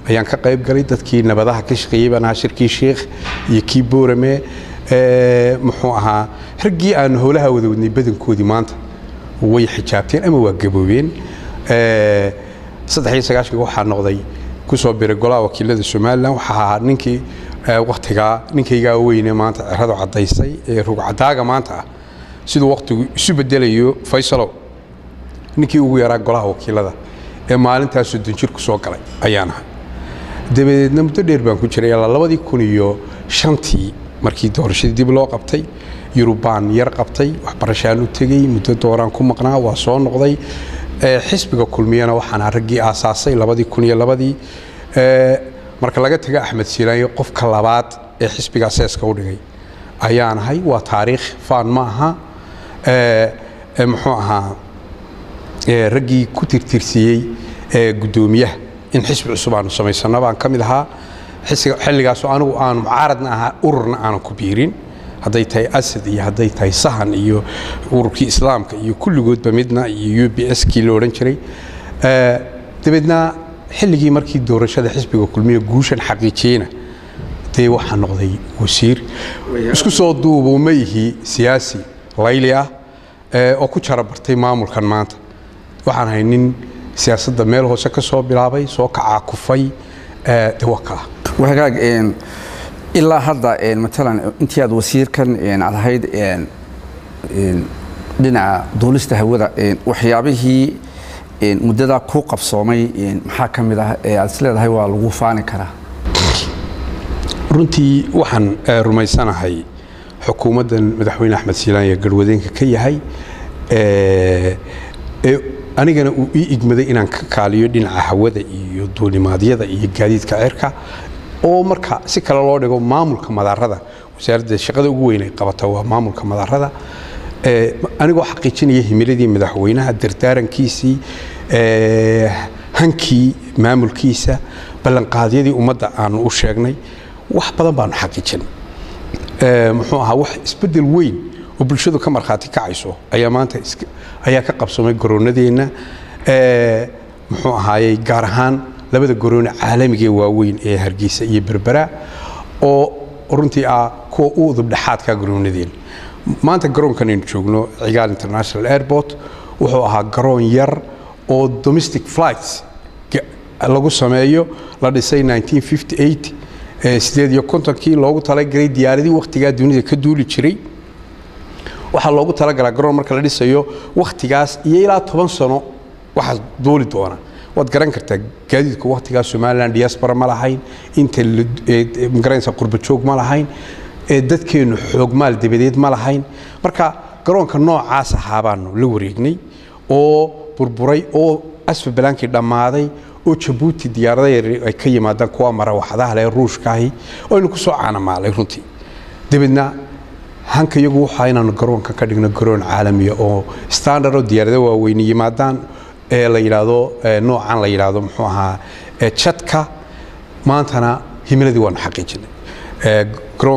ayaan ka qayb galay dadkii nabadaha ka shaqeeyay baan shirkii sheekh iyo kii boorame muxuu ahaa raggii aan howlaha wada wadnay badankoodii maanta way xijaabteen ama waa gaboobeen 93 waxaa noqday ku soo biray golaha wakiilada Soomaaliland waxa ninkii waqtiga ninkayga weyne maanta cirado cadaysay ee rug cadaaga maanta sidoo waqtigu isu bedelayo Faysalo ninkii ugu yaraa golaha wakiilada ee maalintaas dunjir ku soo galay ayaana dabadeedna muddo dheer baan ku jiray 2005 markii doorashadii dib loo qabtay Yurubaan yar qabtay waxbarashaan u tagay muddo dooraan ku maqnaa waa soo noqday xisbiga kulmiyana waxaan raggii aasaasay 2002 marka laga taga Axmed Siilaayo qofka labaad ee xisbiga aasaaska u dhigay ayaan ahay waa taariikh faan ma aha muxuu ahaa raggii ku tirtirsiyay gudoomiyaha in xisbi cusub aan sameysano baan kamid ahaa xilligaas oo anigu aan mucaaradna ahaa ururna aan ku biirin hadday tahay asad iyo hadday tahay sahan iyo ururkii islaamka iyo kulligoodba midna iyo UBS kii loo oran jiray dabadna xilligii markii doorashada xisbiga kulmiye guushan xaqiijiyayna tay waxa noqday wasiir isku soo duubo meeyhi siyaasi layli ah oo ku jarabartay maamulkan maanta waxaan haynin siyaasadda meel hoose ka soo bilaabay soo kacaakufay dawaka وهاج إلا هذا مثلا أنت هذا وسير كان على هيد لنا دولسته هو وحيابه مدة كوق بصومي محاكم ذا السلة هاي والوفان كره runtii waxaan rumaysanahay xukuumadda madaxweyne Axmed Siilaayo garwadeenka ka yahay anigana uu igmaday inaan ka kaaliyo dhinaca hawada iyo duulimaadyada iyo gaadiidka cirka oo marka si kala loo dhigo maamulka madaarada wasaaradda shaqada ugu weyn ay qabato waa maamulka madaarada anigoo xaqiijinaya himiladii madaxweynaha dardaarankiisii hankii maamulkiisa ballanqaadyadii ummadda aan u sheegnay wax badan baan xaqiijin muxuu ahaa wax isbedel weyn oo bulshadu ka marxaati kacayso ayaa maanta ayaa ka qabsamay garoonadeena muxuu ahaayay gaar ahaan labada garoon caalamiga waaweyn ee Hargeysa iyo Berbera oo runtii kuwa u udub dhaxaadka garoonadeen maanta garoonkan aynu joogno Cigaal International Airport wuxuu ahaa garoon yar oo domestic flights lagu sameeyo la dhisay 1958 sideed iyo kontonkii loogu talagalay diyaaradii waqtiga dunida ka duuli jiray waxa loogu talagalay garoon marka la dhisayo waqtigaas iyo ilaa 10 sano waxa duuli doona wad garan kartaa gaadiidka waqtiga Soomaaliland diaspora ma lahayn inta migrants qurba joog ma lahayn dadkeenu xoog maal dibadeed ma lahayn marka garoonka noocaas ahaabaan la wareegnay oo burburay oo asfa balaankii dhamaaday oo Djibouti diyaaradaha ay ka yimaadaan kuwa marawaxadaha leh ruushkaahi oo inuu ku soo caanamaalay runtii dibadna hanka iyagu waxa inaan garoonka ka dhigno garoon caalami oo standard oo diyaaradaha waaweyn yimaadaan la yiraahdo noocan la yiraahdo muxuu ahaa chatka maantana himiladii waan xaqiijinay